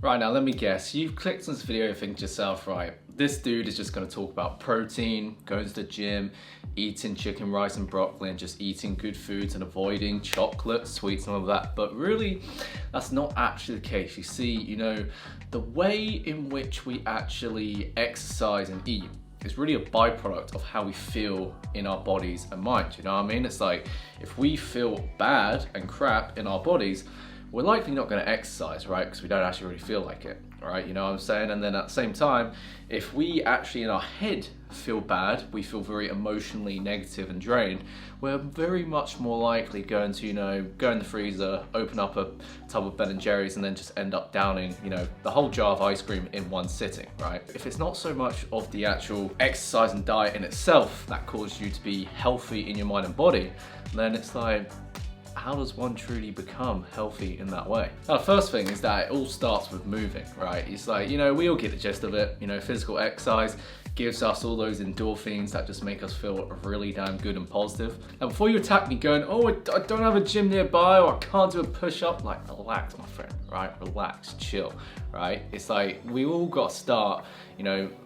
Right, now let me guess, you've clicked on this video thinking to yourself, right, this dude is just going to talk about protein, going to the gym, eating chicken, rice and broccoli and just eating good foods and avoiding chocolate, sweets and all of that. But really, that's not actually the case. You see, the way in which we actually exercise and eat is really a byproduct of how we feel in our bodies and minds, you know what I mean? It's like, if we feel bad and crap in our bodies, we're likely not going to exercise, right? Because we don't actually really feel like it, right? You know what I'm saying? And then at the same time, if we actually in our head feel bad, we feel very emotionally negative and drained, we're very much more likely going to, go in the freezer, open up a tub of Ben & Jerry's and then just end up downing, the whole jar of ice cream in one sitting, right? If it's not so much of the actual exercise and diet in itself that causes you to be healthy in your mind and body, then it's like, how does one truly become healthy in that way? Now, the first thing is that it all starts with moving, right? It's like, we all get the gist of it. Physical exercise gives us all those endorphins that just make us feel really damn good and positive. Now, before you attack me going, oh, I don't have a gym nearby or I can't do a push-up, like, relax, my friend, right? Relax, chill, right? It's like, we all got to start,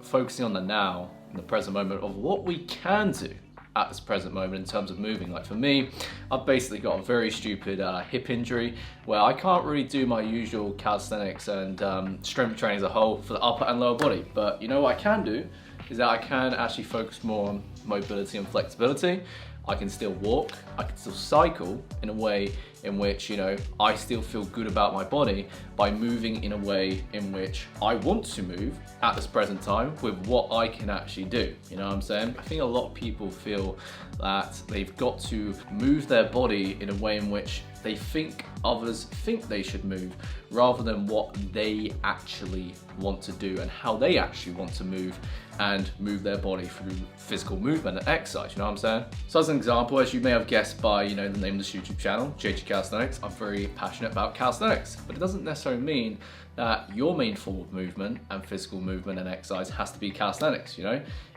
focusing on the now, in the present moment of what we can do at this present moment in terms of moving. Like for me, I've basically got a very stupid hip injury where I can't really do my usual calisthenics and strength training as a whole for the upper and lower body. But what I can do is that I can actually focus more on mobility and flexibility. I can still walk, I can still cycle in a way in which, I still feel good about my body by moving in a way in which I want to move at this present time with what I can actually do. You know what I'm saying? I think a lot of people feel that they've got to move their body in a way in which they think others think they should move rather than what they actually want to do and how they actually want to move and move their body through physical movement and exercise, you know what I'm saying? So as an example, as you may have guessed by, the name of this YouTube channel, JG Calisthenics, I'm very passionate about calisthenics, but it doesn't necessarily mean that your main form of movement and physical movement and exercise has to be calisthenics,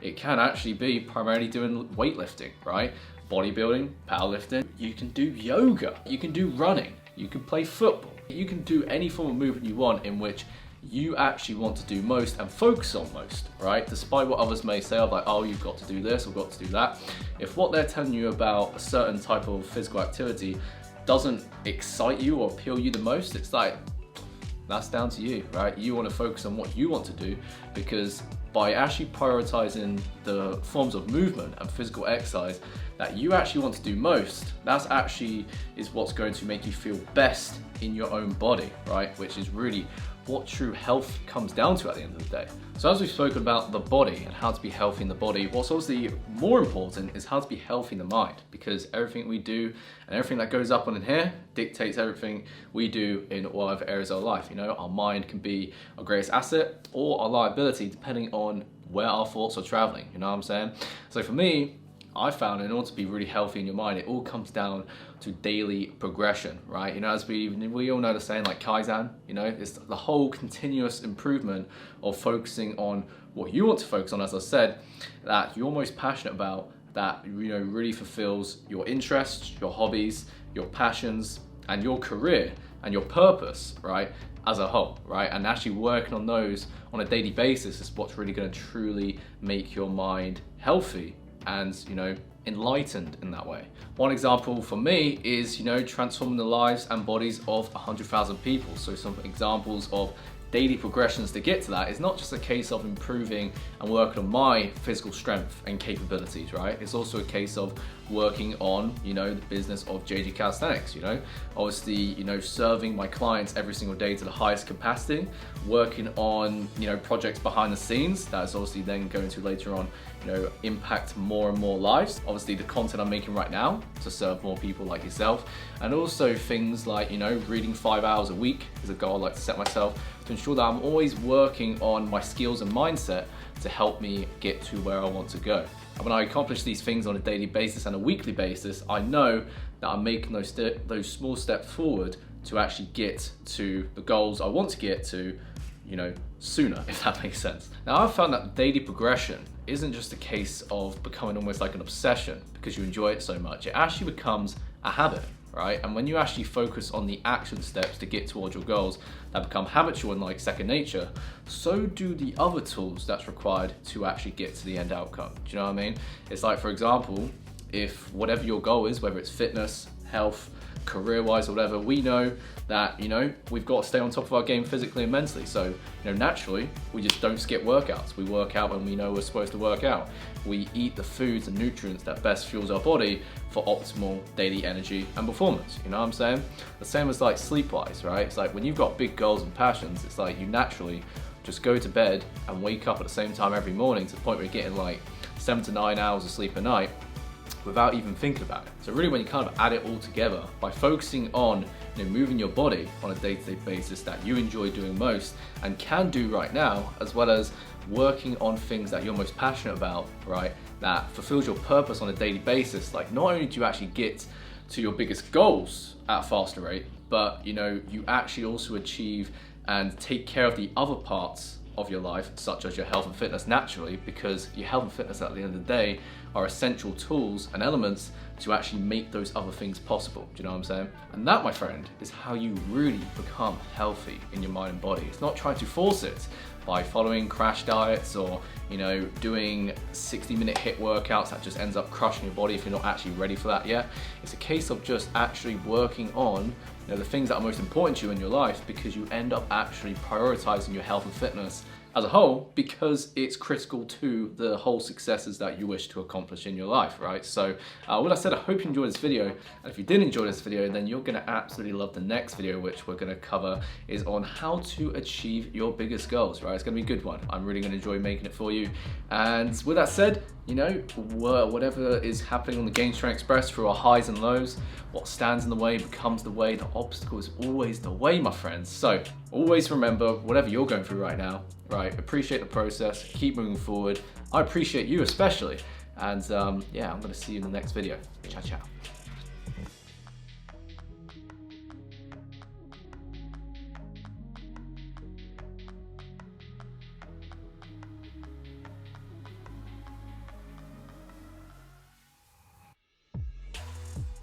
It can actually be primarily doing weightlifting, right? Bodybuilding, powerlifting, you can do yoga, you can do running, you can play football, you can do any form of movement you want in which you actually want to do most and focus on most, right? Despite what others may say of like, oh, you've got to do this or got to do that. If what they're telling you about a certain type of physical activity doesn't excite you or appeal you the most, it's like, that's down to you, right? You want to focus on what you want to do, because by actually prioritizing the forms of movement and physical exercise that you actually want to do most, that's actually is what's going to make you feel best in your own body, right? Which is really what true health comes down to at the end of the day. So as we've spoken about the body and how to be healthy in the body, what's obviously more important is how to be healthy in the mind, because everything we do and everything that goes up on in here dictates everything we do in all other areas of our life. Our mind can be our greatest asset or our liability depending on where our thoughts are traveling, you know what I'm saying? So for me, I found in order to be really healthy in your mind, it all comes down to daily progression, right? As we all know the saying like Kaizen, it's the whole continuous improvement of focusing on what you want to focus on, as I said, that you're most passionate about, that really fulfills your interests, your hobbies, your passions, and your career and your purpose, right? As a whole, right? And actually working on those on a daily basis is what's really going to truly make your mind healthy and enlightened in that way. One example for me is transforming the lives and bodies of 100,000 people. So some examples of daily progressions to get to that is not just a case of improving and working on my physical strength and capabilities, right? It's also a case of working on, the business of JG Calisthenics, obviously, serving my clients every single day to the highest capacity, working on, projects behind the scenes that is obviously then going to later on, impact more and more lives. Obviously the content I'm making right now to serve more people like yourself, and also things like, reading 5 hours a week is a goal I like to set myself to ensure that I'm always working on my skills and mindset to help me get to where I want to go. And when I accomplish these things on a daily basis and a weekly basis, I know that I'm making those small steps forward to actually get to the goals I want to get to, sooner, if that makes sense. Now, I've found that daily progression isn't just a case of becoming almost like an obsession because you enjoy it so much. It actually becomes a habit, right? And when you actually focus on the action steps to get towards your goals that become habitual and like second nature, so do the other tools that's required to actually get to the end outcome. Do you know what I mean? It's like, for example, if whatever your goal is, whether it's fitness, health, career-wise or whatever, we know that, you know, we've got to stay on top of our game physically and mentally. So, you know, naturally, we just don't skip workouts. We work out when we know we're supposed to work out. We eat the foods and nutrients that best fuels our body for optimal daily energy and performance. You know what I'm saying? The same as like sleep-wise, right? It's like when you've got big goals and passions, it's like you naturally just go to bed and wake up at the same time every morning to the point where you're getting like 7 to 9 hours of sleep a night without even thinking about it. So really, when you kind of add it all together, by focusing on, you know, moving your body on a day-to-day basis that you enjoy doing most and can do right now, as well as working on things that you're most passionate about, right, that fulfills your purpose on a daily basis, like not only do you actually get to your biggest goals at a faster rate, but you know, you actually also achieve and take care of the other parts of your life, such as your health and fitness, naturally, because your health and fitness at the end of the day are essential tools and elements to actually make those other things possible. Do you know what I'm saying? And that, my friend, is how you really become healthy in your mind and body. It's not trying to force it by following crash diets or, you know, doing 60-minute HIIT workouts that just ends up crushing your body if you're not actually ready for that yet. It's a case of just actually working on, you know, the things that are most important to you in your life, because you end up actually prioritizing your health and fitness as a whole, because it's critical to the whole successes that you wish to accomplish in your life, right? So with that said, I hope you enjoyed this video. And if you did enjoy this video, then you're gonna absolutely love the next video, which we're gonna cover is on how to achieve your biggest goals, right? It's gonna be a good one. I'm really gonna enjoy making it for you. And with that said, you know, whatever is happening on the Gain Strength Express through our highs and lows, what stands in the way becomes the way. The obstacle is always the way, my friends. So always remember, whatever you're going through right now, right, appreciate the process, keep moving forward. I appreciate you especially. And yeah, I'm gonna see you in the next video. Ciao, ciao.